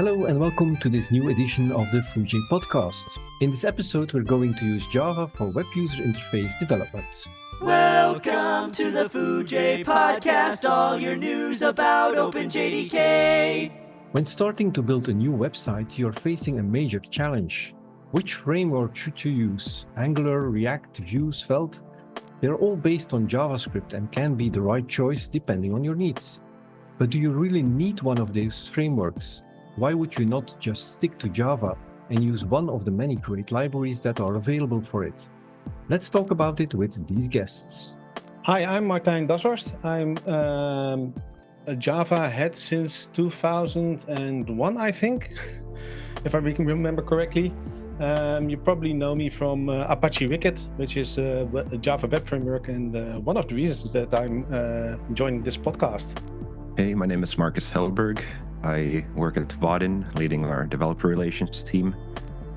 Hello and welcome to this new edition of the Foojay Podcast. In this episode, we're going to use Java for web user interface development. Welcome to the Foojay Podcast, all your news about OpenJDK. When starting to build a new website, you're facing a major challenge. Which framework should you use? Angular, React, Vue, Svelte? They're all based on JavaScript and can be the right choice depending on your needs. But do you really need one of these frameworks? Why would you not just stick to Java and use one of the many great libraries that are available for it? Let's talk about it with these guests. Hi, I'm Martijn Dashorst. I'm a Java head since 2001, I think, if I can remember correctly. You probably know me from Apache Wicket, which is a Java web framework, and one of the reasons that I'm joining this podcast. Hey, my name is Marcus Hellberg. I work at Vaadin, leading our developer relations team.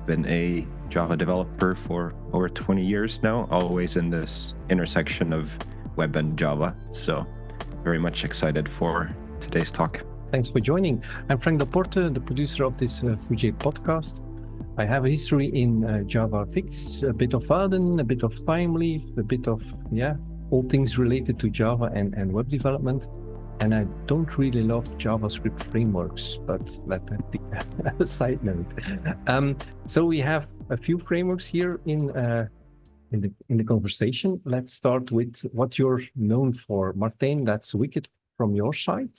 Been a Java developer for over 20 years now, always in this intersection of web and Java. So very much excited for today's talk. Thanks for joining. I'm Frank Delporte, the producer of this Foojay podcast. I have a history in JavaFX, a bit of Vaadin, a bit of Thymeleaf, a bit of, all things related to Java and web development. And I don't really love JavaScript frameworks, but let that be a side note. So we have a few frameworks here in the conversation. Let's start with what you're known for. Martijn, that's Wicket from your side.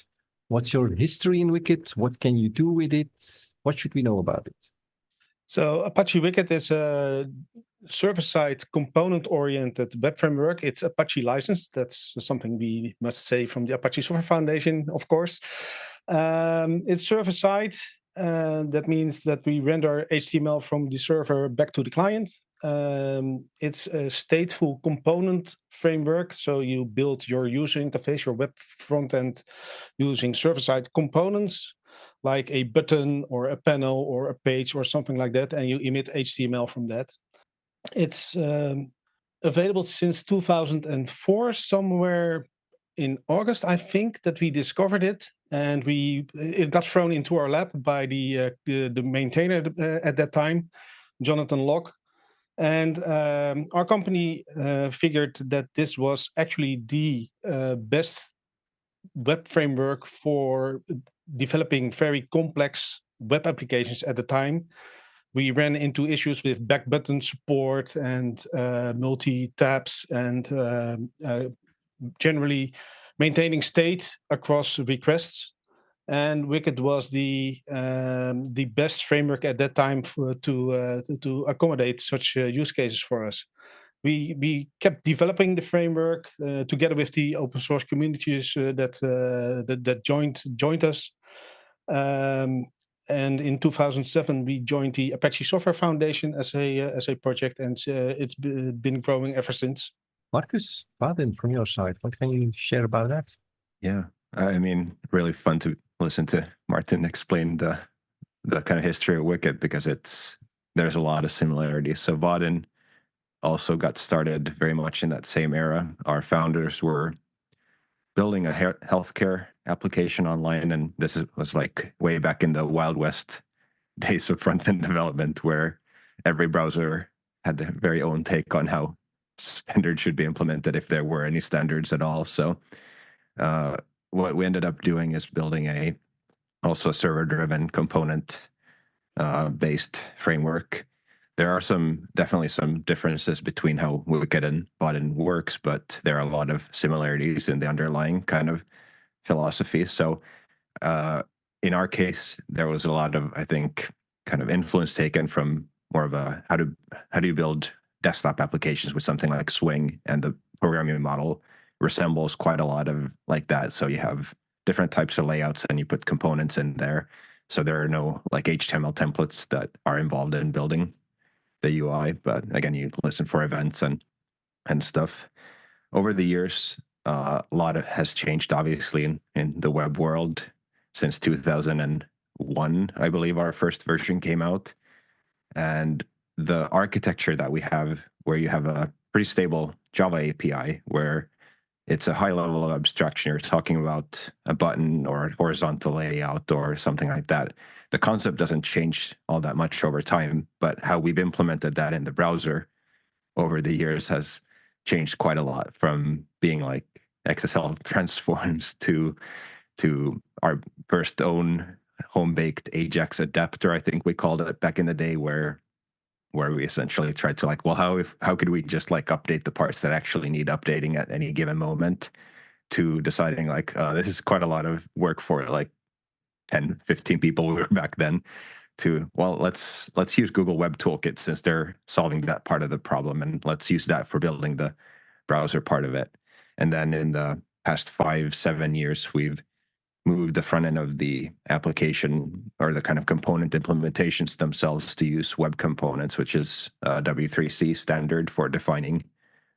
What's your history in Wicket? What can you do with it? What should we know about it? So Apache Wicket is a server-side component-oriented web framework. It's Apache licensed. That's something we must say from the Apache Software Foundation, of course. It's server-side. That means that we render HTML from the server back to the client. It's a stateful component framework. So you build your user interface, your web front end, using server-side components, like a button or a panel or a page or something like that, and you emit HTML from that. It's available since 2004, somewhere in August, I think, that we discovered it, and it got thrown into our lab by the maintainer at that time, Jonathan Locke. And our company figured that this was actually the best web framework for developing very complex web applications at the time. We ran into issues with back button support and multi-tabs and generally maintaining state across requests. And Wicket was the best framework at that time to accommodate such use cases for us. We kept developing the framework together with the open source communities that joined us. And in 2007, we joined the Apache Software Foundation as a project, and it's been growing ever since. Marcus, Vaadin, from your side, what can you share about that? Yeah, I mean, really fun to listen to Martijn explain the kind of history of Wicket, because there's a lot of similarities. So Vaadin also got started very much in that same era. Our founders were building a healthcare application online, and this was like way back in the Wild West days of front-end development, where every browser had their very own take on how standards should be implemented, if there were any standards at all. So what we ended up doing is building also a server-driven component based framework. There are definitely some differences between how Wicket and Vaadin works, but there are a lot of similarities in the underlying kind of philosophy. So in our case, there was a lot of, I think, kind of influence taken from more of a how do you build desktop applications with something like Swing, and the programming model resembles quite a lot of like that. So you have different types of layouts and you put components in there. So there are no like HTML templates that are involved in building the UI, but again, you listen for events and stuff. Over the years, a lot has changed, obviously, in the web world. Since 2001, I believe our first version came out, and the architecture that we have, where you have a pretty stable Java API, where it's a high level of abstraction. You're talking about a button or horizontal layout or something like that. The concept doesn't change all that much over time, but how we've implemented that in the browser over the years has changed quite a lot, from being like XSL transforms to our first own home-baked Ajax adapter, I think we called it back in the day, where we essentially tried to like, well, how could we just like update the parts that actually need updating at any given moment, to deciding like, this is quite a lot of work for like 10, 15 people we were back then, to, well, let's use Google Web Toolkit since they're solving that part of the problem, and let's use that for building the browser part of it. And then in the past 5-7 years, we've moved the front end of the application or the kind of component implementations themselves to use web components, which is a W3C standard for defining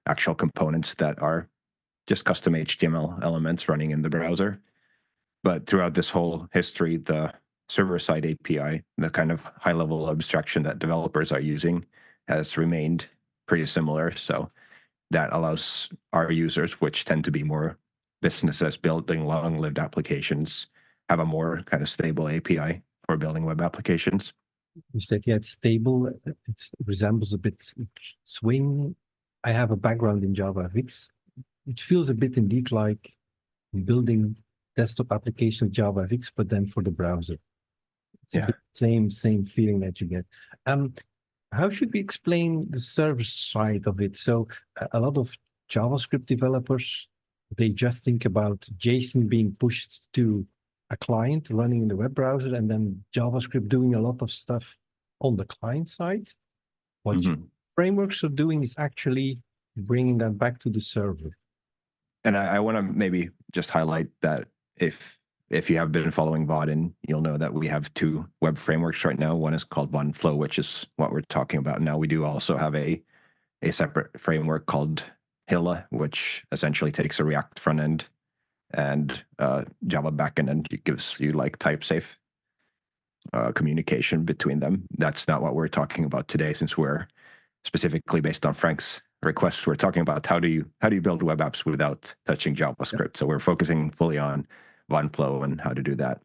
actual components that are just custom HTML elements running in the browser. But throughout this whole history, the server-side API, the kind of high-level abstraction that developers are using, has remained pretty similar. So that allows our users, which tend to be more businesses building long-lived applications, have a more kind of stable API for building web applications. You said, yeah, it's stable. It resembles a bit Swing. I have a background in JavaFX. It feels a bit indeed like building desktop application with JavaFX, but then for the browser. It's a bit same feeling that you get. How should we explain the server side of it? So a lot of JavaScript developers, they just think about JSON being pushed to a client running in the web browser, and then JavaScript doing a lot of stuff on the client side. What frameworks are doing is actually bringing that back to the server. And I want to maybe just highlight that if you have been following Vaadin, you'll know that we have 2 web frameworks right now. One is called OneFlow, which is what we're talking about now. We do also have a separate framework called Hilla, which essentially takes a React front end and Java backend, and it gives you like type-safe communication between them. That's not what we're talking about today, since we're specifically, based on Frank's request, we're talking about how do you build web apps without touching JavaScript. So we're focusing fully on OneFlow and how to do that.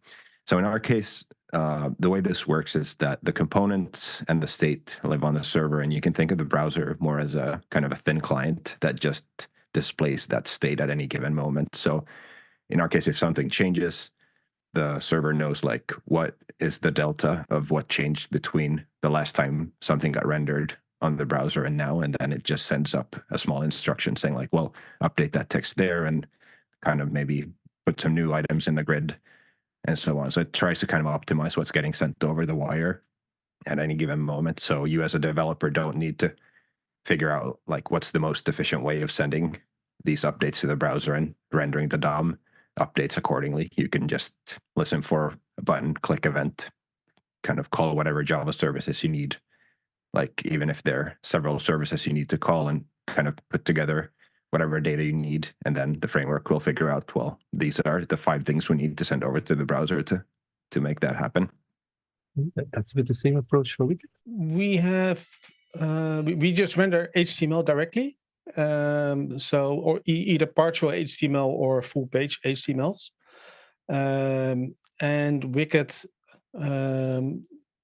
So in our case, the way this works is that the components and the state live on the server, and you can think of the browser more as a kind of a thin client that just displays that state at any given moment. So in our case, if something changes, the server knows like what is the delta of what changed between the last time something got rendered on the browser and now, and then it just sends up a small instruction saying like, well, update that text there and kind of maybe put some new items in the grid and so on. So it tries to kind of optimize what's getting sent over the wire at any given moment. So you as a developer don't need to figure out like what's the most efficient way of sending these updates to the browser and rendering the DOM updates accordingly. You can just listen for a button, click event, kind of call whatever Java services you need. Like even if there are several services you need to call, and kind of put together whatever data you need, and then the framework will figure out, well, these are the 5 things we need to send over to the browser to make that happen. That's a bit the same approach for Wicket. We have we just render HTML directly, so or either partial HTML or full page HTMLs, and Wicket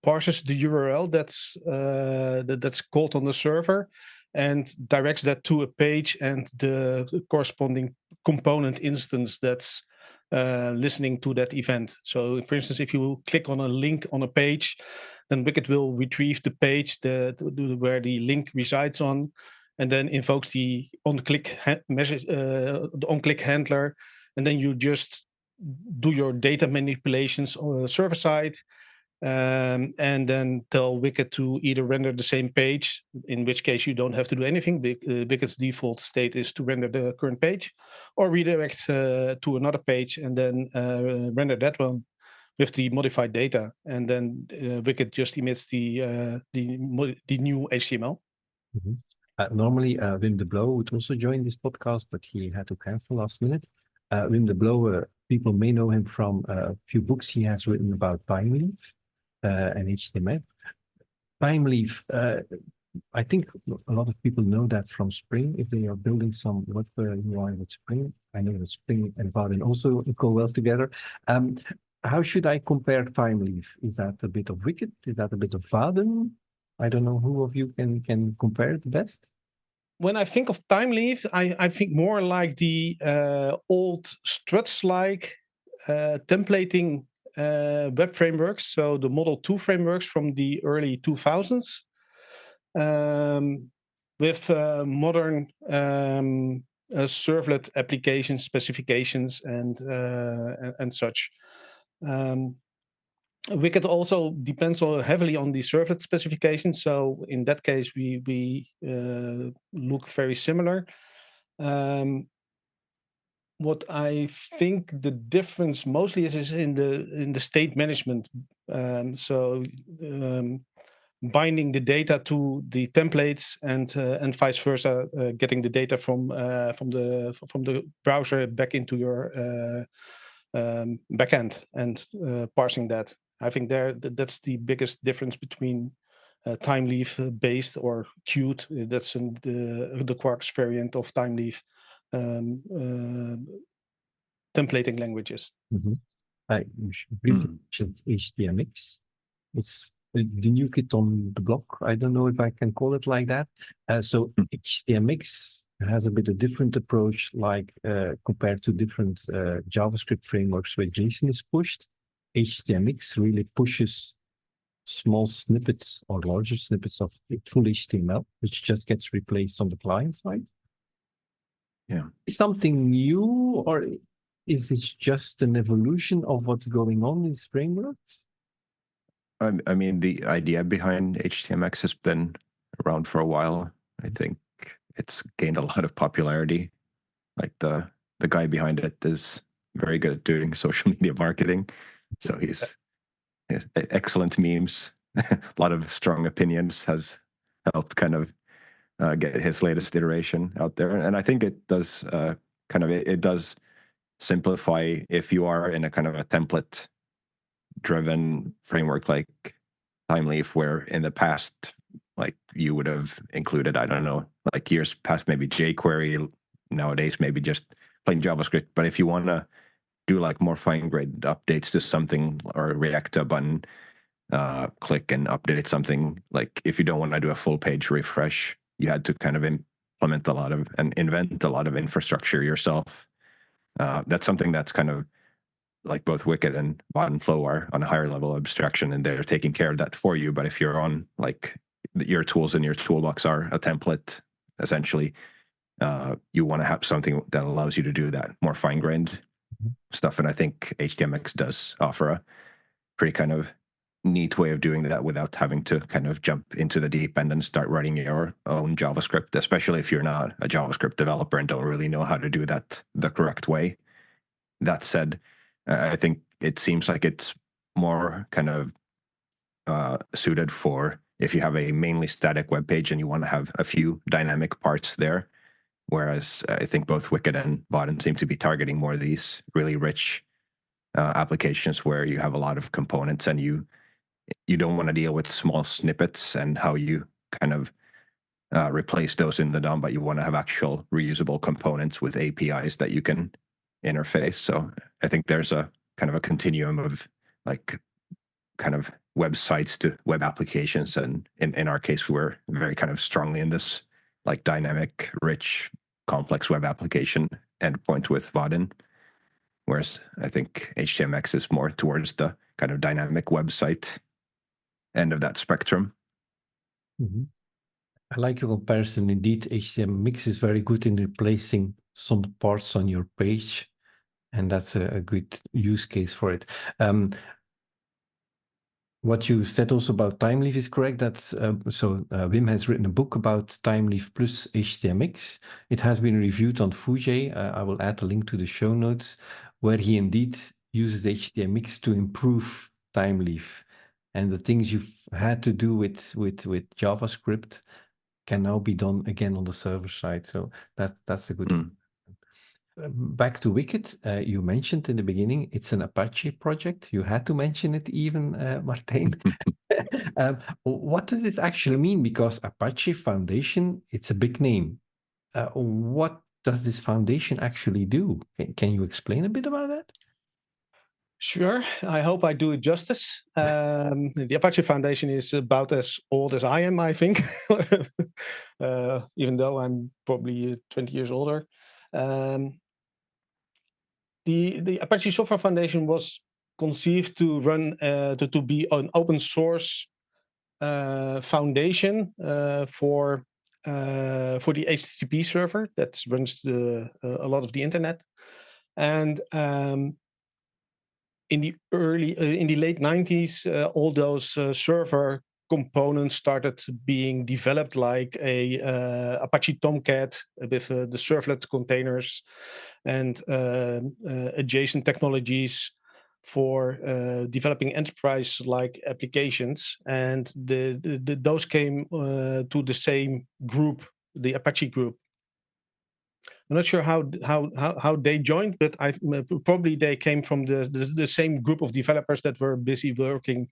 parses the URL that's called on the server and directs that to a page and the corresponding component instance that's listening to that event. So, for instance, if you click on a link on a page, then Wicket will retrieve the page where the link resides on, and then invokes the on-click handler, and then you just do your data manipulations on the server side, and then tell Wicket to either render the same page, in which case you don't have to do anything. Wicket's default state is to render the current page, or redirect to another page and then render that one with the modified data, and then Wicket just emits the new HTML. Mm-hmm. Normally, Wim de Blauw would also join this podcast, but he had to cancel last minute. Wim de Blauw, people may know him from a few books he has written about Thymeleaf and HTML. Thymeleaf, I think a lot of people know that from Spring. If they are building some web UI with Spring, I know that Spring and Vaadin also go well together. How should I compare Thymeleaf? Is that a bit of Wicket? Is that a bit of Vaadin? I don't know who of you can compare it the best. When I think of Thymeleaf, I think more like the old Struts-like templating web frameworks. So the Model 2 frameworks from the early 2000s with modern servlet application specifications and such. Wicket also depends heavily on the servlet specifications. So in that case, we look very similar. What I think the difference mostly is in the state management. Binding the data to the templates and vice versa, getting the data from the browser back into your backend and parsing that. I think that's the biggest difference between Thymeleaf based or Qt. That's the Quarks variant of Thymeleaf templating languages. Mm-hmm. I briefly mentioned htmx. It's the new kid on the block. I don't know if I can call it like that. So htmx has a bit of different approach, like compared to different JavaScript frameworks where JSON is pushed. htmx really pushes small snippets or larger snippets of full HTML, which just gets replaced on the client side. Yeah. Is something new, or is this just an evolution of what's going on in these frameworks? I mean, the idea behind htmx has been around for a while. I think it's gained a lot of popularity. Like the guy behind it is very good at doing social media marketing. So he's excellent memes, a lot of strong opinions, has helped kind of get his latest iteration out there. And I think it does it does simplify if you are in a kind of a template driven framework like Thymeleaf, where in the past, like you would have included, I don't know, like years past, maybe jQuery, nowadays maybe just plain JavaScript. But if you want to do like more fine-grained updates to something or react to a button, click and update something, like if you don't want to do a full page refresh, you had to kind of implement a lot of and invent a lot of infrastructure yourself. That's something that's kind of like both Wicket and Vaadin Flow are on a higher level of abstraction, and they're taking care of that for you. But if you're on like your tools in your toolbox are a template, essentially, you want to have something that allows you to do that more fine-grained stuff. And I think htmx does offer a pretty kind of neat way of doing that without having to kind of jump into the deep end and start writing your own JavaScript, especially if you're not a JavaScript developer and don't really know how to do that the correct way. That said, I think it seems like it's more kind of suited for if you have a mainly static web page and you want to have a few dynamic parts there. Whereas I think both Wicket and Vaadin seem to be targeting more of these really rich applications where you have a lot of components and you don't want to deal with small snippets and how you kind of replace those in the DOM, but you want to have actual reusable components with APIs that you can interface. So I think there's a kind of a continuum of like kind of websites to web applications. And in our case, we're very kind of strongly in this like dynamic, rich, complex web application endpoint with Vaadin. Whereas I think htmx is more towards the kind of dynamic website end of that spectrum. Mm-hmm. I like your comparison. Indeed, htmx is very good in replacing some parts on your page, and that's a good use case for it. What you said also about Thymeleaf is correct. That's Wim has written a book about Thymeleaf plus htmx. It has been reviewed on Foojay. I will add a link to the show notes, where he indeed uses htmx to improve Thymeleaf, and the things you've had to do with JavaScript can now be done again on the server side. So that's a good. back to Wicket, you mentioned in the beginning it's an Apache project. You had to mention it even, Martijn. What does it actually mean? Because Apache Foundation, it's a big name. What does this foundation actually do? Can you explain a bit about that? Sure. I hope I do it justice. The Apache Foundation is about as old as I am, I think, even though I'm probably 20 years older. The Apache Software Foundation was conceived to run to be an open source foundation for the HTTP server that runs a lot of the internet. And in the late 90s, all those server components started being developed, like a Apache Tomcat with the servlet containers and adjacent technologies for developing enterprise-like applications, and those came to the same group, the Apache group. I'm not sure how they joined, but probably they came from the same group of developers that were busy working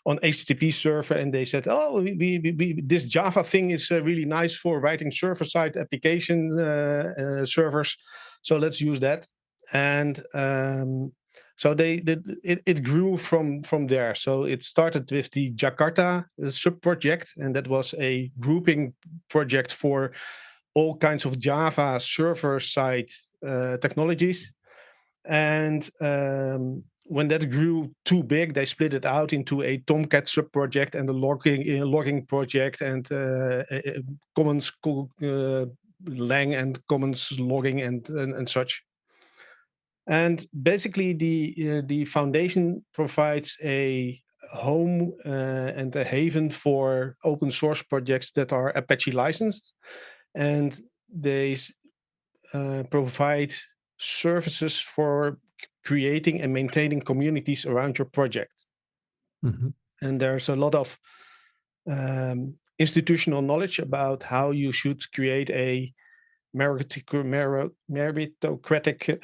on HTTP server, and they said, "Oh, this Java thing is really nice for writing server-side application servers, so let's use that." And so it grew from there. So it started with the Jakarta sub project, and that was a grouping project for all kinds of Java server-side technologies. And when that grew too big, they split it out into a Tomcat sub-project and a logging project, and commons lang and commons logging and such. And basically, the foundation provides a home and a haven for open source projects that are Apache licensed, and they provide services for creating and maintaining communities around your project. Mm-hmm. And there's a lot of institutional knowledge about how you should create a meritocratic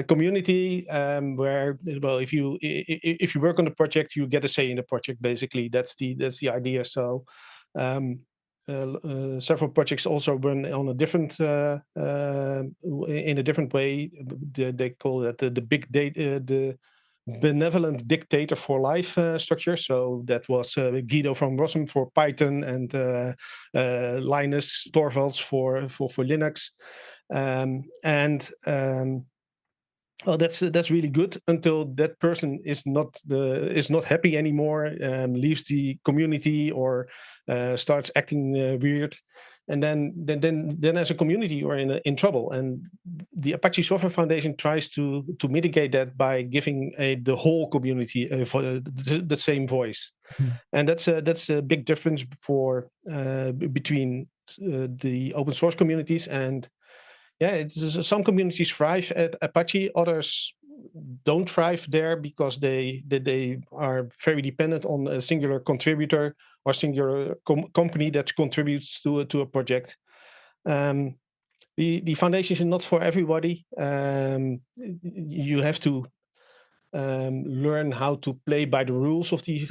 community, where, well, if you work on the project, you get a say in the project. Basically, that's the idea. So several projects also run on a different in a different way. They call it the big data, the benevolent dictator for life structure. So that was Guido van Rossum for Python, and Linus Torvalds for Linux. Well, that's really good until that person is not happy anymore, leaves the community, or starts acting weird, and then as a community you're in trouble. And the Apache Software Foundation tries to mitigate that by giving the whole community the same voice. Mm. And that's a big difference between the open source communities. And yeah, it's some communities thrive at Apache, others don't thrive there because they are very dependent on a singular contributor or singular company that contributes to a project. The foundation is not for everybody. You have to learn how to play by the rules of the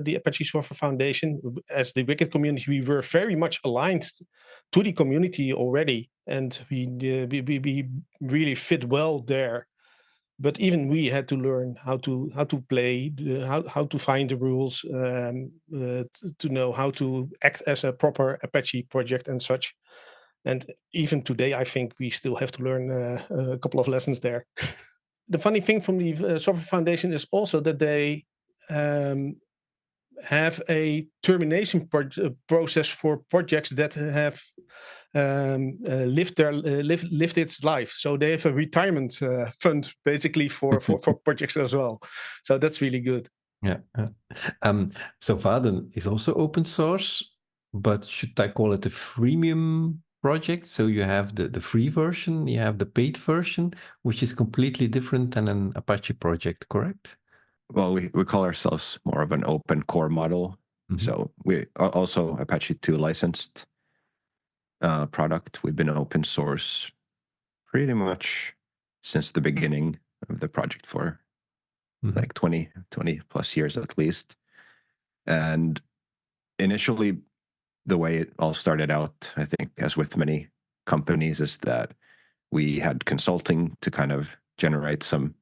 the Apache Software Foundation. As the Wicket community, we were very much aligned to the community already, and we really fit well there. But even we had to learn how to play, how to find the rules, to know how to act as a proper Apache project and such. And even today, I think we still have to learn a couple of lessons there. The funny thing from the Software Foundation is also that they have a termination process for projects that have lived its life. So they have a retirement fund basically for projects as well. So that's really good. Yeah. So Vaadin is also open source, but should I call it a freemium project? So you have the free version, you have the paid version, which is completely different than an Apache project, correct? Well, we call ourselves more of an open core model. Mm-hmm. So we are also Apache 2 licensed product. We've been open source pretty much since the beginning of the project for like 20 plus years at least. And initially, the way it all started out, I think, as with many companies, is that we had consulting to kind of generate some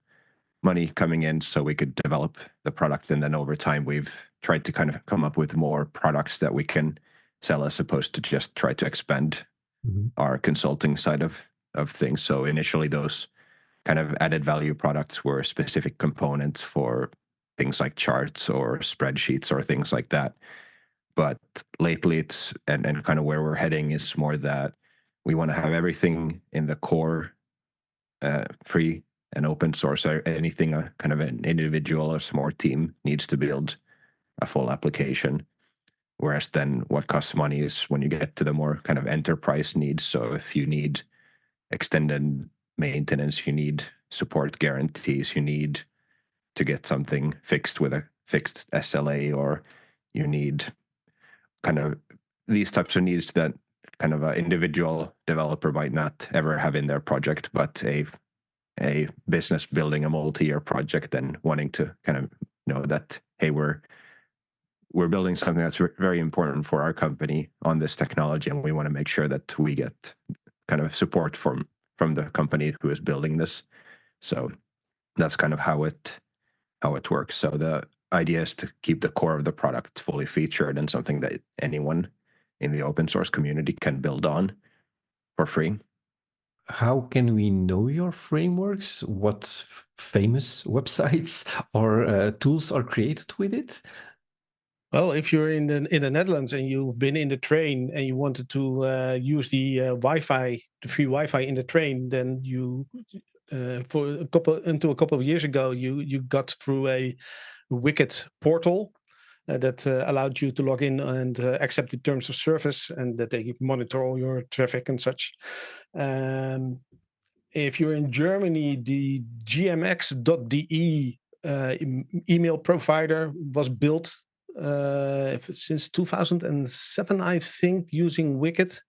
money coming in so we could develop the product. And then over time, we've tried to kind of come up with more products that we can sell as opposed to just try to expand our consulting side of things. So initially, those kind of added value products were specific components for things like charts or spreadsheets or things like that. But lately it's, and kind of where we're heading is more that we want to have everything in the core free and open source, or anything kind of an individual or small team needs to build a full application. Whereas then what costs money is when you get to the more kind of enterprise needs. So if you need extended maintenance, you need support guarantees, you need to get something fixed with a fixed SLA, or you need kind of these types of needs that kind of an individual developer might not ever have in their project, but a business building a multi-year project and wanting to kind of know that, hey, we're building something that's very important for our company on this technology, and we want to make sure that we get kind of support from the company who is building this. So that's kind of how it works. So the idea is to keep the core of the product fully featured and something that anyone in the open source community can build on for free. How can we know your frameworks? What famous websites or tools are created with it? Well, if you're in the Netherlands and you've been in the train and you wanted to use the Wi-Fi, the free Wi-Fi in the train, then you until a couple of years ago, you got through a Wicket portal that allowed you to log in and accept the terms of service, and that they monitor all your traffic and such. If you're in Germany, the gmx.de email provider was built since 2007, I think, using Wicket.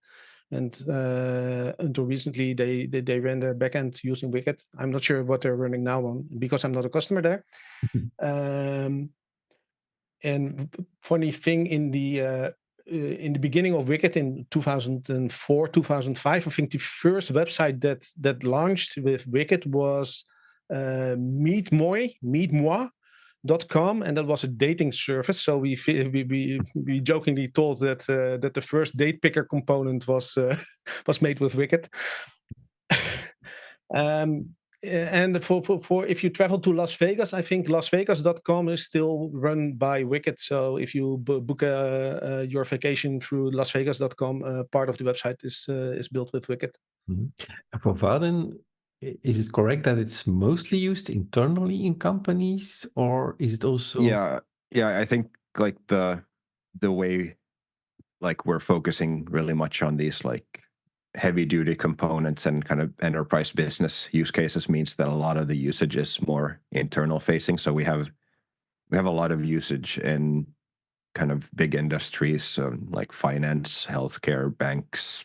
And until recently, they ran their backend using Wicket. I'm not sure what they're running now on, because I'm not a customer there. And funny thing, in the beginning of Wicket in 2004, 2005, I think the first website that launched with Wicket was meetmoi.com, and that was a dating service. So we jokingly told that the first date picker component was made with Wicket. And for if you travel to Las Vegas, I think lasvegas.com is still run by Wicket. So if you book your vacation through lasvegas.com, part of the website is built with Wicket. For Vaadin, is it correct that it's mostly used internally in companies, or is it also? Yeah, I think like the way like we're focusing really much on these like heavy duty components and kind of enterprise business use cases means that a lot of the usage is more internal facing. So we have a lot of usage in kind of big industries, like finance, healthcare, banks,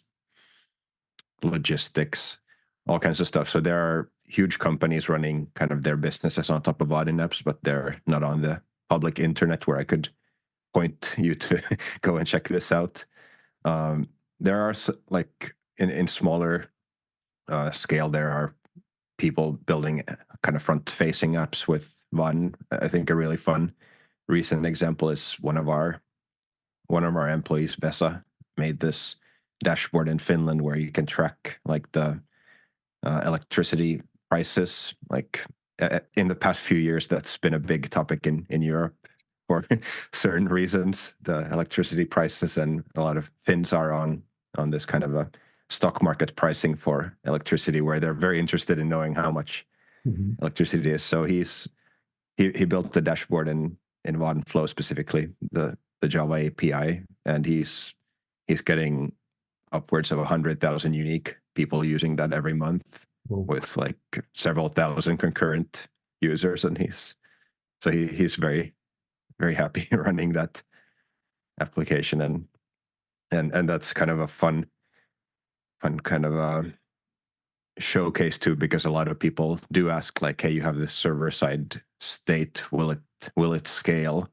logistics, all kinds of stuff. So there are huge companies running kind of their businesses on top of Vaadin apps, but they're not on the public internet where I could point you to go and check this out. There are like in smaller scale, there are people building kind of front-facing apps with Vaadin. I think a really fun recent example is one of our employees, Vesa, made this dashboard in Finland where you can track like the electricity prices. Like in the past few years, that's been a big topic in Europe for certain reasons, the electricity prices, and a lot of Finns are on this kind of a stock market pricing for electricity, where they're very interested in knowing how much electricity is. So he built the dashboard in Vaadin Flow, specifically the Java API, and he's getting upwards of 100,000 unique people using that every month. Whoa. With like several thousand concurrent users, and he's very, very happy running that application, and that's kind of a fun kind of showcase too, because a lot of people do ask like, hey, you have this server side state, will it scale?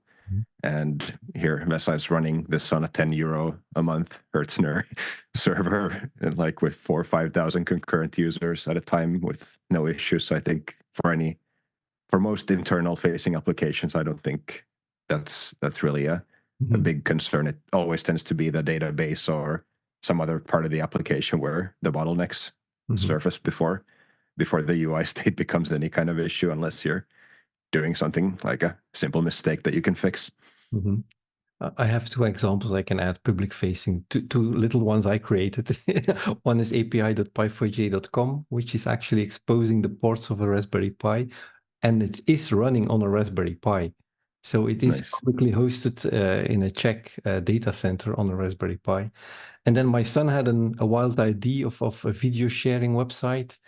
And here Mesa is running this on a 10 euro a month Hertzner server, and like with 4,000 or 5,000 concurrent users at a time with no issues. So I think for most internal facing applications, I don't think that's really a big concern. It always tends to be the database or some other part of the application where the bottlenecks surface before the UI state becomes any kind of issue, unless you're doing something like a simple mistake that you can fix. I have two examples I can add public facing, two little ones I created. One is api.pyfoojay.com, which is actually exposing the ports of a Raspberry Pi, and it is running on a Raspberry Pi. So it is publicly hosted in a Czech data center on a Raspberry Pi. And then my son had a wild idea of a video sharing website.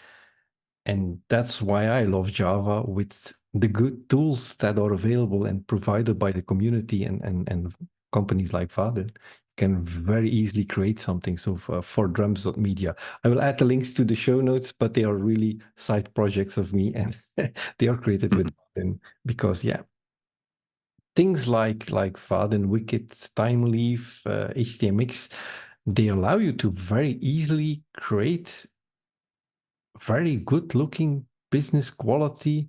And that's why I love Java, with the good tools that are available and provided by the community and companies like Vaadin. Can very easily create something. So for drums.media, I will add the links to the show notes, but they are really side projects of me, and they are created with Vaadin because, things like Vaadin, Wicket, Thymeleaf, htmx, they allow you to very easily create very good looking business quality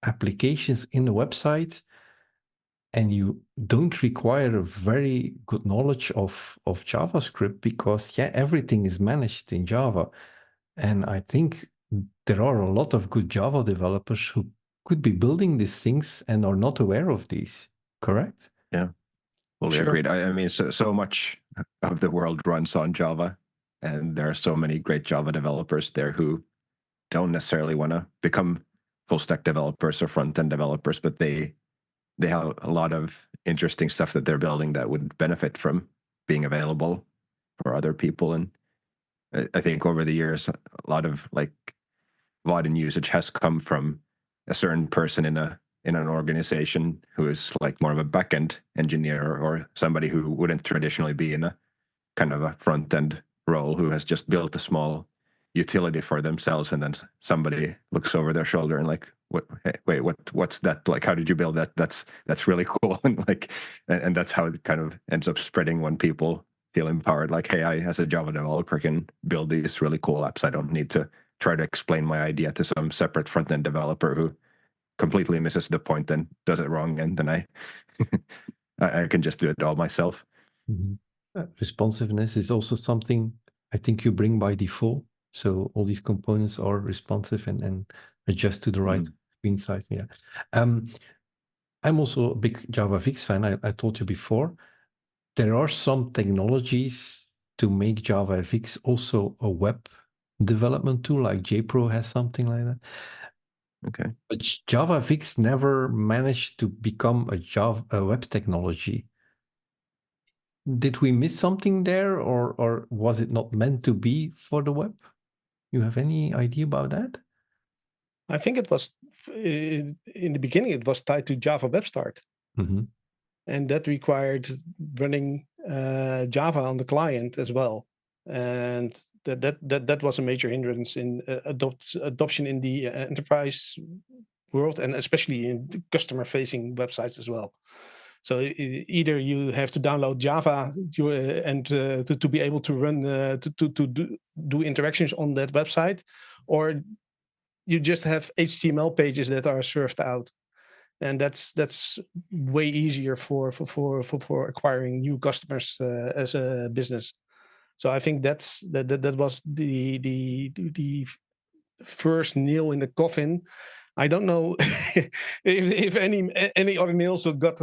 applications in the website, and you don't require a very good knowledge of JavaScript because everything is managed in Java. And I think there are a lot of good Java developers who could be building these things and are not aware of these, correct? Yeah, fully agreed. I mean, so much of the world runs on Java, and there are so many great Java developers there who don't necessarily want to become full stack developers or front end developers, but they have a lot of interesting stuff that they're building that would benefit from being available for other people. And I think over the years, a lot of like Vaadin usage has come from a certain person in an organization who is like more of a backend engineer, or somebody who wouldn't traditionally be in a kind of a front end role, who has just built a small utility for themselves, and then somebody looks over their shoulder and like, what's that? Like, how did you build that? That's really cool. And that's how it kind of ends up spreading when people feel empowered. Like, hey, I as a Java developer can build these really cool apps. I don't need to try to explain my idea to some separate front end developer who completely misses the point and does it wrong, and then I can just do it all myself. Responsiveness is also something I think you bring by default. So all these components are responsive and adjust to the right screen size. I'm also a big JavaFX fan. I told you before. There are some technologies to make JavaFX also a web development tool, like JPro has something like that. Okay. But JavaFX never managed to become a web technology. Did we miss something there, or was it not meant to be for the web? You have any idea about that? I think it was, in the beginning, it was tied to Java WebStart. And that required running Java on the client as well. And that was a major hindrance in adoption in the enterprise world, and especially in customer-facing websites as well. So either you have to download Java and to be able to run to do interactions on that website, or you just have HTML pages that are served out, and that's way easier for acquiring new customers as a business. So I think that was the first nail in the coffin. I don't know if any other nails got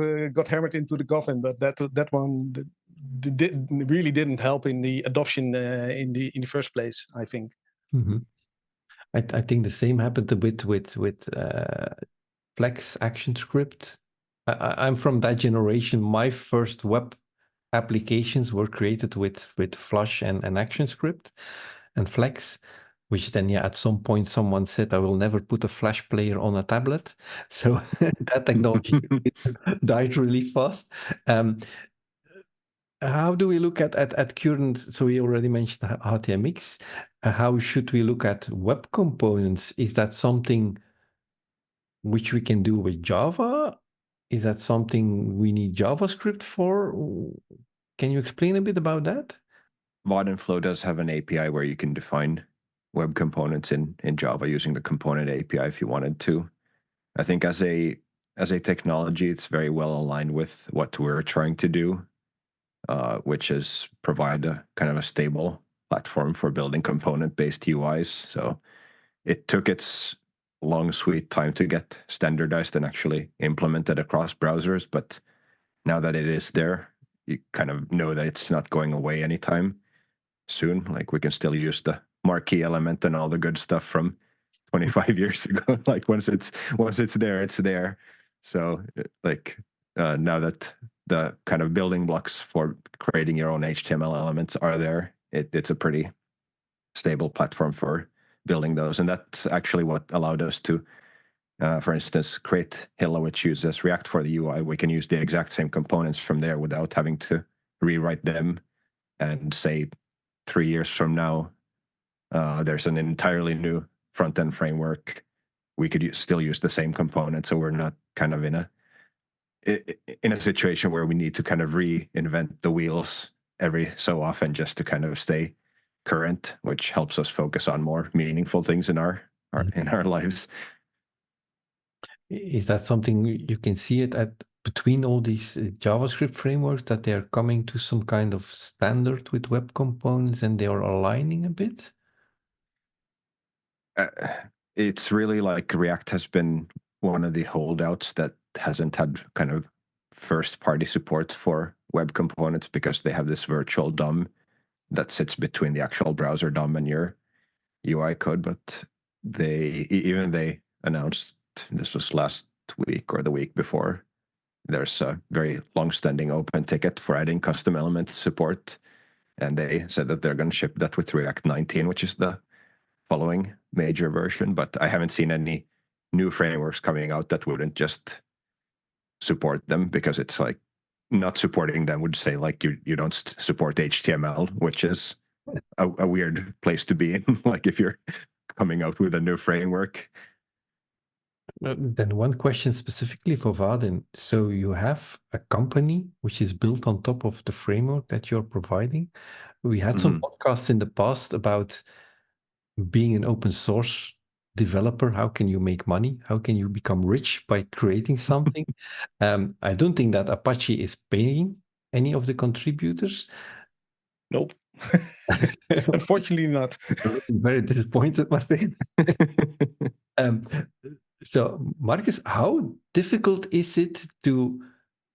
hammered into the coffin, but that one really didn't help in the adoption in the first place, I think. I think the same happened a bit with Flex ActionScript. I'm from that generation. My first web applications were created with Flush and ActionScript and Flex, which then, at some point someone said, I will never put a Flash player on a tablet. So that technology died really fast. how do we look at current? So we already mentioned htmx. How should we look at web components? Is that something which we can do with Java? Is that something we need JavaScript for? Can you explain a bit about that? Vaadin Flow does have an API where you can define web components in Java using the component API if you wanted to. I think as a technology, it's very well aligned with what we're trying to do, which is provide a kind of a stable platform for building component-based UIs. So it took its long, sweet time to get standardized and actually implemented across browsers. But now that it is there, you kind of know that it's not going away anytime soon. Like we can still use the marquee element and all the good stuff from 25 years ago. Like once it's there, it's there. So like now that the kind of building blocks for creating your own HTML elements are there, it's a pretty stable platform for building those. And that's actually what allowed us to, for instance, create Hilla, which uses React for the UI. We can use the exact same components from there without having to rewrite them. And say 3 years from now, there's an entirely new front-end framework. We could still use the same component. So we're not kind of in a situation where we need to kind of reinvent the wheels every so often just to kind of stay current, which helps us focus on more meaningful things in our lives. Is that something you can see it at between all these JavaScript frameworks, that they're coming to some kind of standard with web components and they are aligning a bit? It's really like React has been one of the holdouts that hasn't had kind of first-party support for web components because they have this virtual DOM that sits between the actual browser DOM and your UI code. But they announced, this was last week or the week before, there's a very long-standing open ticket for adding custom element support, and they said that they're going to ship that with React 19, which is the following major version. But I haven't seen any new frameworks coming out that wouldn't just support them, because it's like not supporting them would say like you don't support HTML, which is a weird place to be in. Like if you're coming out with a new framework. Then one question specifically for Vaadin. So you have a company which is built on top of the framework that you're providing. We had some podcasts in the past about being an open source developer. How can you make money? How can you become rich by creating something? I don't think that Apache is paying any of the contributors. Nope. Unfortunately not. Very disappointed, Martijn. So, Marcus, how difficult is it to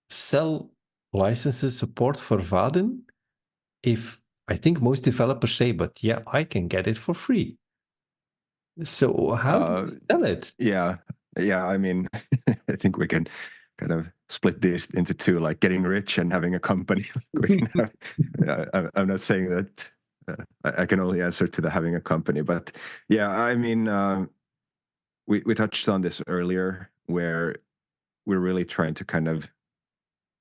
sell licenses support for Vaadin if I think most developers say, but yeah, I can get it for free. So how do you sell it? Yeah. I mean, I think we can kind of split this into two, like getting rich and having a company. I'm not saying that I can only answer to the having a company, but yeah, I mean, we touched on this earlier, where we're really trying to kind of,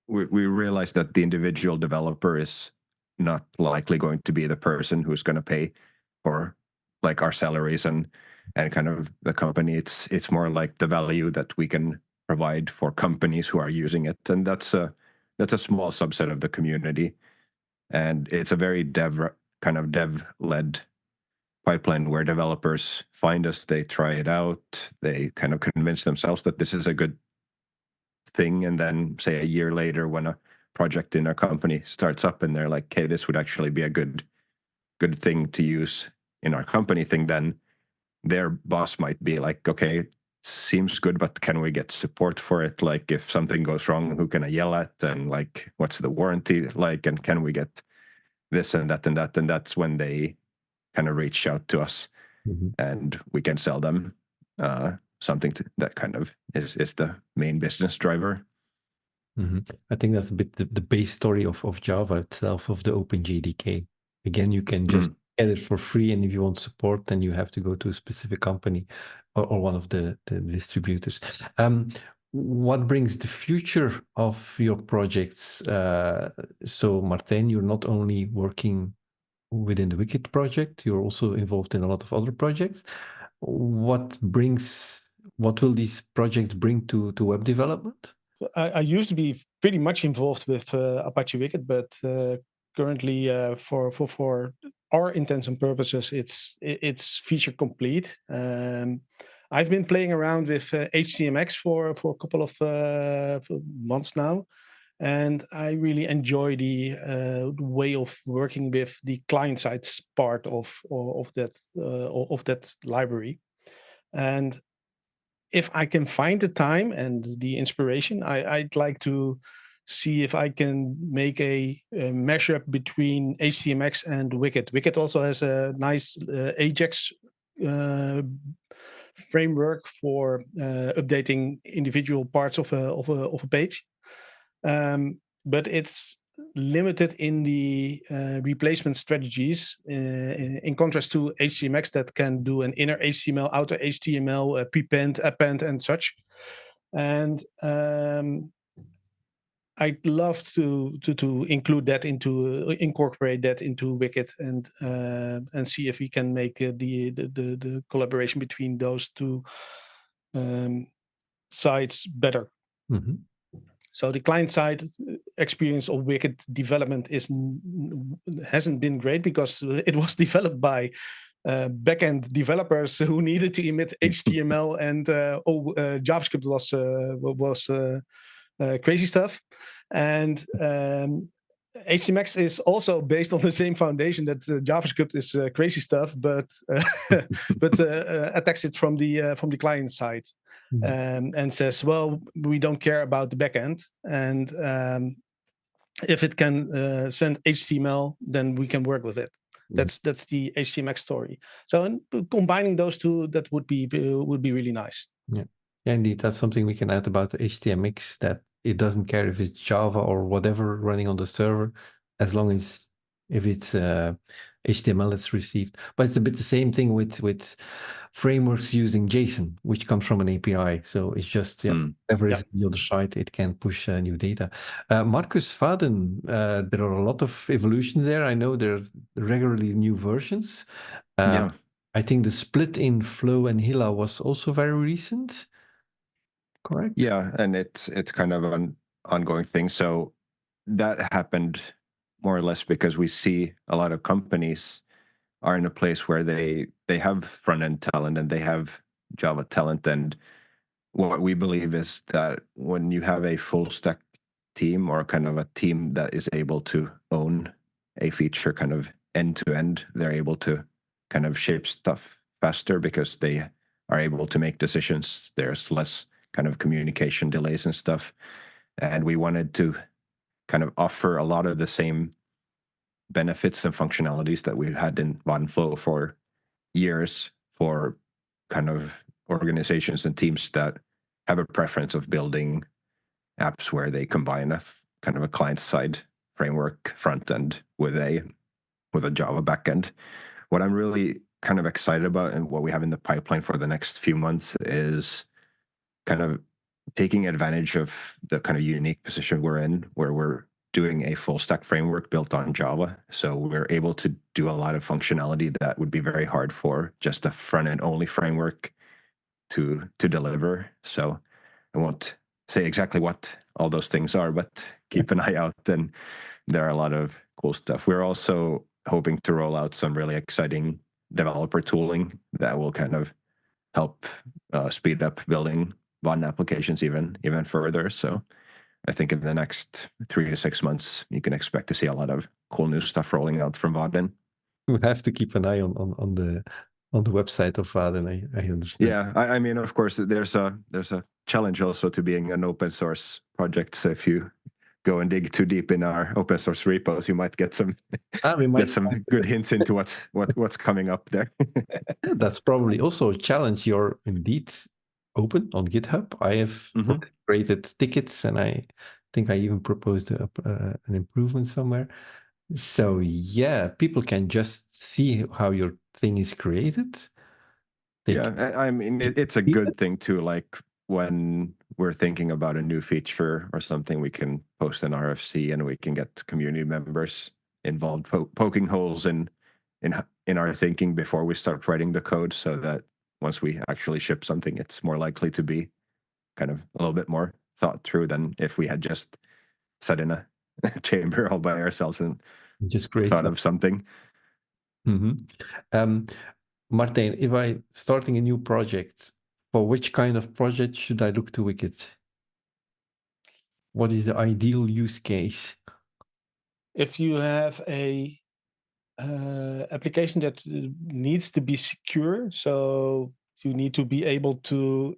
we realize that the individual developer is not likely going to be the person who's going to pay for like our salaries and kind of the company. It's more like the value that we can provide for companies who are using it, and that's a small subset of the community, and it's a very dev-led pipeline where developers find us, they try it out, they kind of convince themselves that this is a good thing, and then say a year later when a project in our company starts up and they're like, hey, this would actually be a good thing to use in our company thing, then their boss might be like, okay, seems good, but can we get support for it? Like if something goes wrong, who can I yell at? And like, what's the warranty like? And can we get this and that and that? And that's when they kind of reach out to us, and we can sell them something that kind of is the main business driver. I think that's a bit the base story of Java itself, of the OpenJDK. Again, you can just get it for free, and if you want support, then you have to go to a specific company or one of the distributors. what brings the future of your projects? So, Martijn, you're not only working within the Wicket project, you're also involved in a lot of other projects. What will these projects bring to web development? I used to be pretty much involved with Apache Wicket, but currently, for our intents and purposes, it's feature complete. I've been playing around with htmx for a couple of months now, and I really enjoy the way of working with the client side part of that library. And if I can find the time and the inspiration, I'd like to see if I can make a mashup between htmx and Wicket. Wicket also has a nice Ajax framework for updating individual parts of a page, but it's limited in the replacement strategies in contrast to htmx that can do an inner html, outer html, prepend, append, and such. And I'd love to include that incorporate that into Wicket and see if we can make the collaboration between those two sides better. Mm-hmm. So the client side experience of Wicket development hasn't been great because it was developed by backend developers who needed to emit HTML and JavaScript was crazy stuff. And htmx is also based on the same foundation that JavaScript is crazy stuff, but attacks it from the client side. And says, well, we don't care about the backend, and if it can send HTML, then we can work with it. That's the htmx story. So combining those two, that would be really nice. Yeah, indeed, that's something we can add about the htmx, that it doesn't care if it's Java or whatever running on the server, as long as if it's HTML that's received. But it's a bit the same thing with frameworks using JSON, which comes from an API. So it's just whatever is on the other side, it can push new data. Marcus Vaadin, there are a lot of evolutions there. I know there's regularly new versions. I think the split in Flow and Hilla was also very recent. Correct? Yeah, and it's kind of an ongoing thing. So that happened more or less because we see a lot of companies are in a place where they have front-end talent and they have Java talent. And what we believe is that when you have a full stack team or kind of a team that is able to own a feature kind of end to end, they're able to kind of shape stuff faster because they are able to make decisions. There's less kind of communication delays and stuff. And we wanted to kind of offer a lot of the same benefits and functionalities that we had in Vaadin Flow for years for kind of organizations and teams that have a preference of building apps where they combine a kind of a client-side framework front end with a Java backend. What I'm really kind of excited about and what we have in the pipeline for the next few months is kind of taking advantage of the kind of unique position we're in, where we're doing a full stack framework built on Java. So we're able to do a lot of functionality that would be very hard for just a front end only framework to deliver. So I won't say exactly what all those things are, but keep an eye out, and there are a lot of cool stuff. We're also hoping to roll out some really exciting developer tooling that will kind of help speed up building Vaadin applications even further. So I think in the next 3 to 6 months, you can expect to see a lot of cool new stuff rolling out from Vaadin. We have to keep an eye on the website of Vaadin. I understand. Yeah, I mean, of course, there's a challenge also to being an open source project. So if you go and dig too deep in our open source repos, you might get some good hints into what's coming up there. That's probably also a challenge. You're indeed open on GitHub. I have created tickets, and I think I even proposed an improvement somewhere. So yeah, people can just see how your thing is created. I mean, it's a good thing too. Like when we're thinking about a new feature or something, we can post an RFC and we can get community members involved, poking holes in our thinking before we start writing the code, so that once we actually ship something, it's more likely to be kind of a little bit more thought through than if we had just sat in a chamber all by ourselves and Just create thought of something. Martijn, if I starting a new project, for which kind of project should I look to Wicket? What is the ideal use case? If you have a application that needs to be secure, so you need to be able to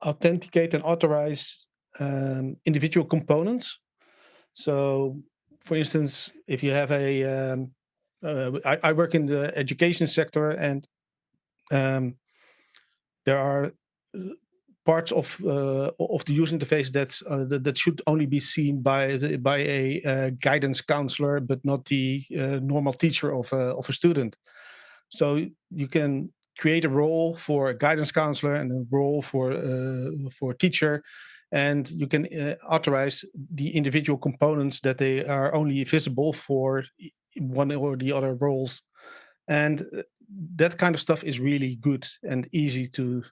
authenticate and authorize individual components. So, for instance, if you have I work in the education sector, and there are parts of the user interface that should only be seen by a guidance counselor, but not the normal teacher of a student. So you can create a role for a guidance counselor and a role for a teacher, and you can authorize the individual components that they are only visible for one or the other roles. And that kind of stuff is really good and easy to,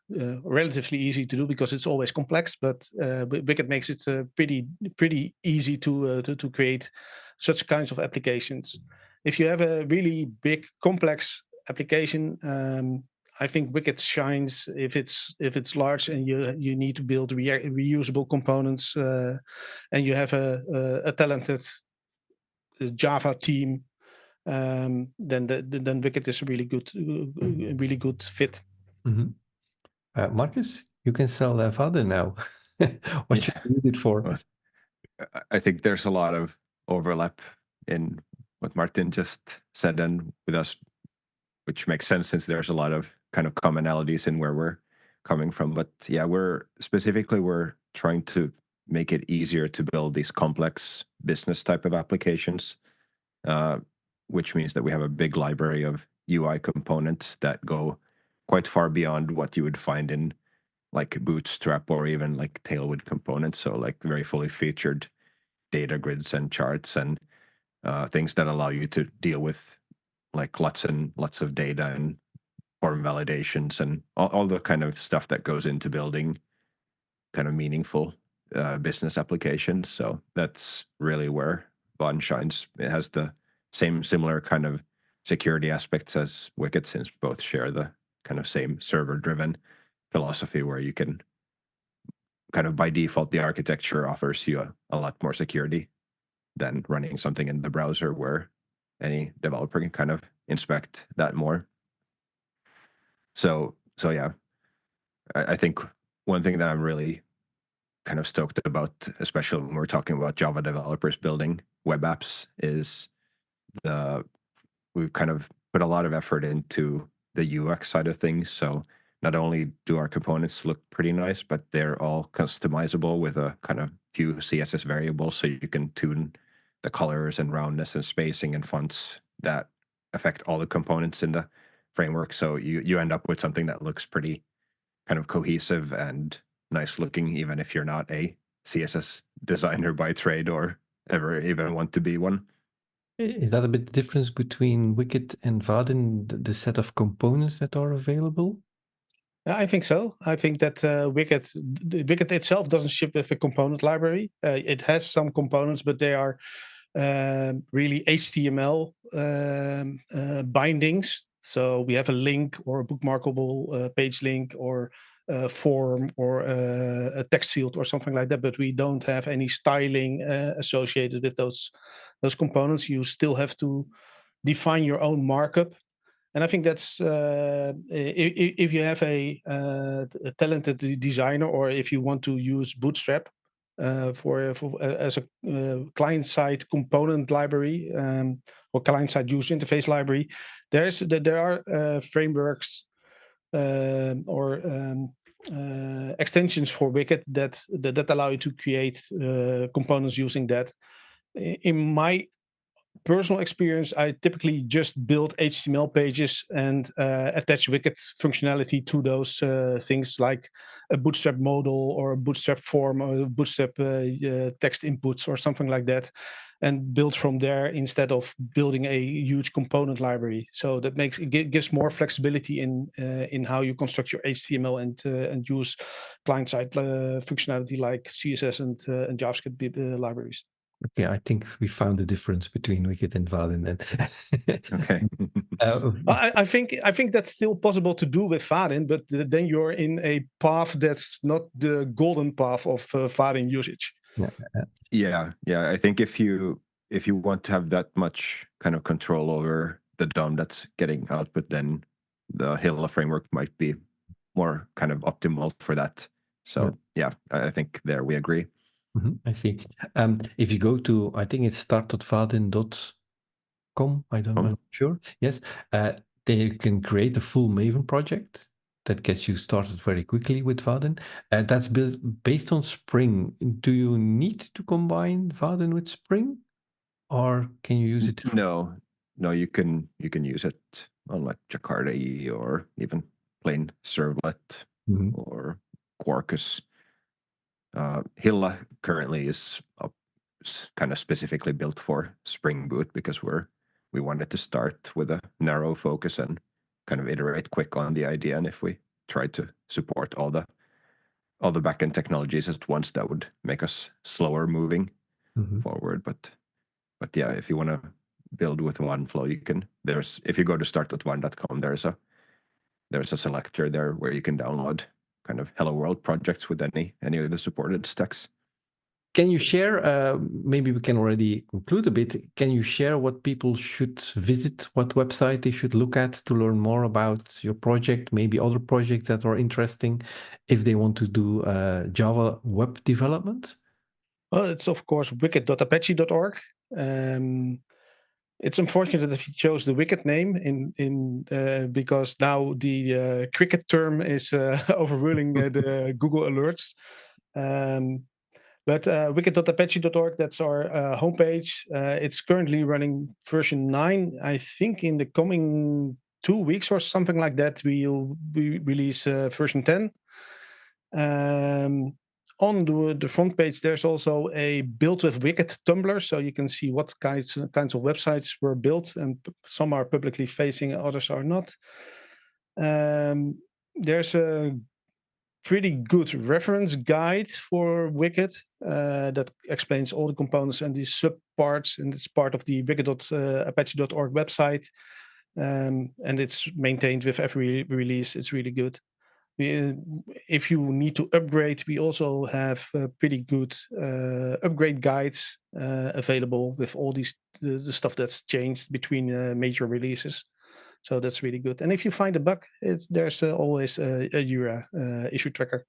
relatively easy to do, because it's always complex. But Wicket makes it pretty easy to create such kinds of applications. If you have a really big, complex application, I think Wicket shines if it's large and you need to build reusable components, and you have a talented Java team. Then Wicket is a really good fit. Marcus, you can sell Vaadin now. What should you need it for? Well, I think there's a lot of overlap in what Martin just said and with us, which makes sense since there's a lot of kind of commonalities in where we're coming from. But yeah, we're trying to make it easier to build these complex business type of applications, which means that we have a big library of UI components that go quite far beyond what you would find in like Bootstrap or even like Tailwind components. So like very fully featured data grids and charts and things that allow you to deal with like lots and lots of data and form validations and all the kind of stuff that goes into building kind of meaningful business applications. So that's really where Vaadin shines. It has the similar kind of security aspects as Wicket, since both share the kind of same server-driven philosophy, where you can kind of by default, the architecture offers you a lot more security than running something in the browser, where any developer can kind of inspect that more. So yeah, I think one thing that I'm really kind of stoked about, especially when we're talking about Java developers building web apps, is we've kind of put a lot of effort into the UX side of things. So not only do our components look pretty nice, but they're all customizable with a kind of few CSS variables, so you can tune the colors and roundness and spacing and fonts that affect all the components in the framework. So you end up with something that looks pretty kind of cohesive and nice looking, even if you're not a CSS designer by trade or ever even want to be one. Is that a bit the difference between Wicket and Vaadin, the set of components that are available? I think so. I think that Wicket itself doesn't ship with a component library. It has some components, but they are really HTML bindings. So we have a link or a bookmarkable page link or a form or a text field or something like that, but we don't have any styling associated with those components. You still have to define your own markup. And I think that's if you have a talented designer, or if you want to use Bootstrap as a client-side component library, or client-side user interface library, there are frameworks or extensions for Wicket that allow you to create components using that. In my personal experience, I typically just build HTML pages and attach Wicket functionality to those things, like a Bootstrap modal or a Bootstrap form or a Bootstrap text inputs or something like that, and build from there instead of building a huge component library. So that gives more flexibility in how you construct your HTML and use client-side functionality like CSS and JavaScript libraries. Okay, I think we found the difference between Wicket and Vaadin then. Okay. I think that's still possible to do with Vaadin, but then you're in a path that's not the golden path of Vaadin usage. Yeah. I think if you want to have that much kind of control over the DOM that's getting output, then the Hilla framework might be more kind of optimal for that. So yeah, I think there we agree. I see. If you go to, I think it's start.vaadin.com, I don't know, sure. Yes, then you can create a full Maven project that gets you started very quickly with Vaadin. That's built based on Spring. Do you need to combine Vaadin with Spring, or can you use it? No, you can use it on like Jakarta EE or even plain servlet or Quarkus. Hilla currently is kind of specifically built for Spring Boot because we wanted to start with a narrow focus and kind of iterate quick on the idea. And if we tried to support all the backend technologies at once, that would make us slower moving forward. But yeah, if you want to build with one flow, you can. If you go to start.one.com, there's a selector there where you can download kind of Hello World projects with any of the supported stacks. Can you share, maybe we can already conclude a bit, can you share what people should visit, what website they should look at to learn more about your project, maybe other projects that are interesting if they want to do Java web development? Well, it's of course wicket.apache.org. It's unfortunate that he chose the Wicket name because now the cricket term is overruling the Google alerts. But wicket.apache.org, that's our homepage. It's currently running version 9. I think in the coming 2 weeks or something like that, we'll release version 10. On the front page, there's also a build with Wicket Tumblr, so you can see what kinds of websites were built, and some are publicly facing, others are not. There's a pretty good reference guide for Wicket that explains all the components and the subparts, and it's part of the wicket.apache.org website, and it's maintained with every release. It's really good. If you need to upgrade, we also have pretty good upgrade guides available with all the stuff that's changed between major releases. So that's really good. And if you find a bug, there's always a Jira issue tracker.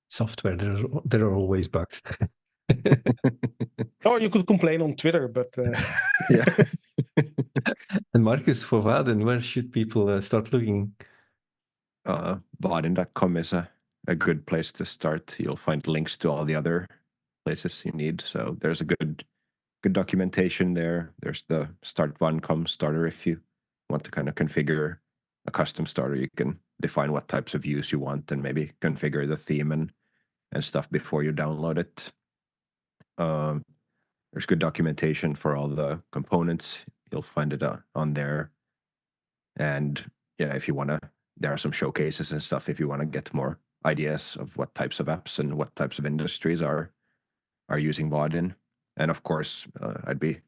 Software, there are always bugs. Or you could complain on Twitter, but yeah. And Marcus, for Vaadin, where should people start looking? Vaadin.com is a good place to start. You'll find links to all the other places you need. So there's a good documentation there. There's the start.one.com starter. If you want to kind of configure a custom starter, you can define what types of views you want and maybe configure the theme and stuff before you download it. There's good documentation for all the components. You'll find it on there. And yeah, if you want to, there are some showcases and stuff if you want to get more ideas of what types of apps and what types of industries are using Vaadin. And of course, I'd be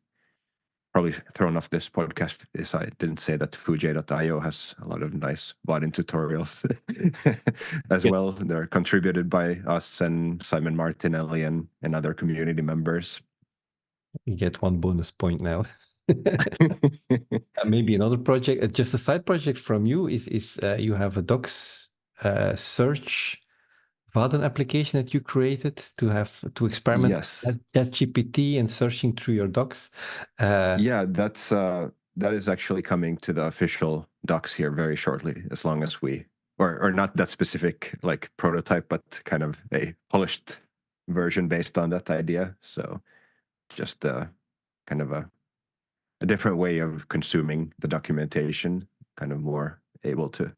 probably thrown off this podcast if I didn't say that Foojay.io has a lot of nice Vaadin tutorials as well. They're contributed by us and Simon Martinelli and other community members. You get 1 bonus point now. Maybe another project, just a side project from you is you have a docs search Vaadin application that you created to experiment Yes. at GPT and searching through your docs. Yeah, that is actually coming to the official docs here very shortly, as long as we or not that specific like prototype, but kind of a polished version based on that idea. So just kind of a a different way of consuming the documentation, kind of more able to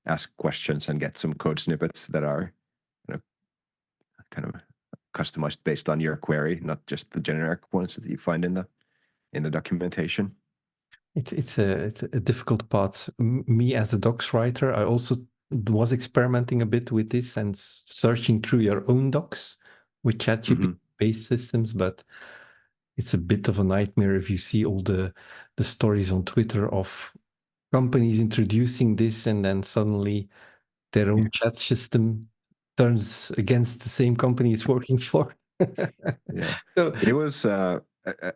ask questions and get some code snippets that are kind of customized based on your query, not just the generic ones that you find in the documentation. It's a difficult part. Me as a docs writer, I also was experimenting a bit with this and searching through your own docs with ChatGPT-based systems, but it's a bit of a nightmare if you see all the stories on Twitter of companies introducing this and then suddenly their own chat system turns against the same company it's working for. Yeah. So It was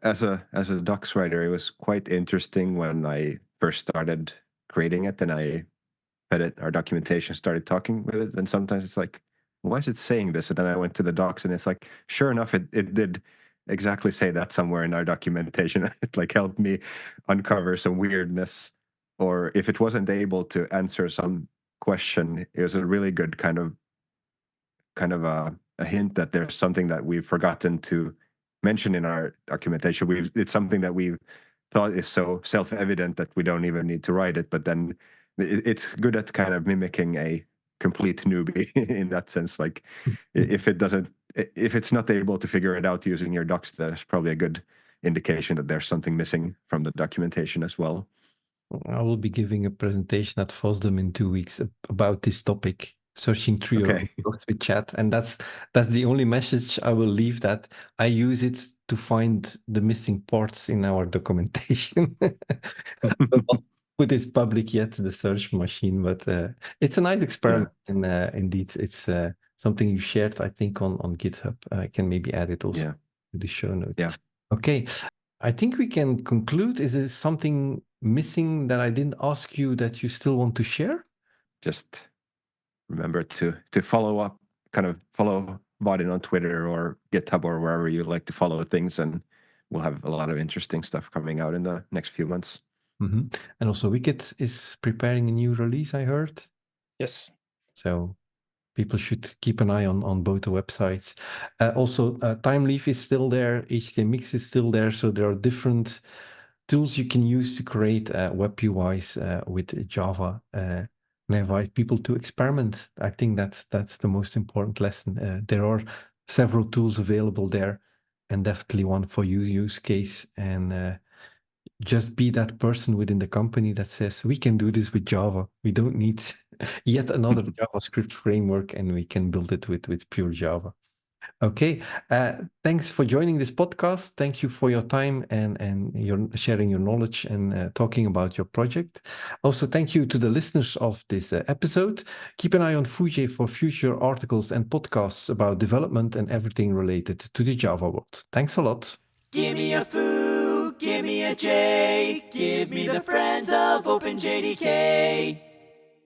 as a docs writer, it was quite interesting when I first started creating it and I fed it our documentation, started talking with it, and sometimes it's like, why is it saying this? And then I went to the docs and it's like, sure enough, it did exactly say that somewhere in our documentation. It like helped me uncover some weirdness, or if it wasn't able to answer some question, it was a really good kind of a hint that there's something that we've forgotten to mention in our documentation. It's something that we've thought is so self-evident that we don't even need to write it, but then it's good at kind of mimicking a complete newbie in that sense. Like if it's not able to figure it out using your docs, that's probably a good indication that there's something missing from the documentation as well. I will be giving a presentation at FOSDEM in 2 weeks about this topic, searching through your Okay. docs with chat. And that's the only message I will leave, that I use it to find the missing parts in our documentation. But not put it public yet, the search machine, but it's a nice experiment. And indeed, it's something you shared, I think, on GitHub. I can maybe add it also to the show notes. Yeah. Okay. I think we can conclude. Is there something missing that I didn't ask you that you still want to share? Just remember to follow Vaadin on Twitter or GitHub or wherever you like to follow things, and we'll have a lot of interesting stuff coming out in the next few months. Mm-hmm. And also Wicket is preparing a new release, I heard. Yes. So people should keep an eye on both the websites. Also, Thymeleaf is still there. htmx is still there. So there are different tools you can use to create web UIs with Java. And I invite people to experiment. I think that's the most important lesson. There are several tools available there, and definitely one for your use case. And just be that person within the company that says, we can do this with Java. We don't need yet another JavaScript framework, and we can build it with pure Java. Okay. Thanks for joining this podcast. Thank you for your time and your sharing your knowledge and talking about your project. Also, thank you to the listeners of this episode. Keep an eye on Foojay for future articles and podcasts about development and everything related to the Java world. Thanks a lot. Give me a foo, give me a J, give me the friends of OpenJDK.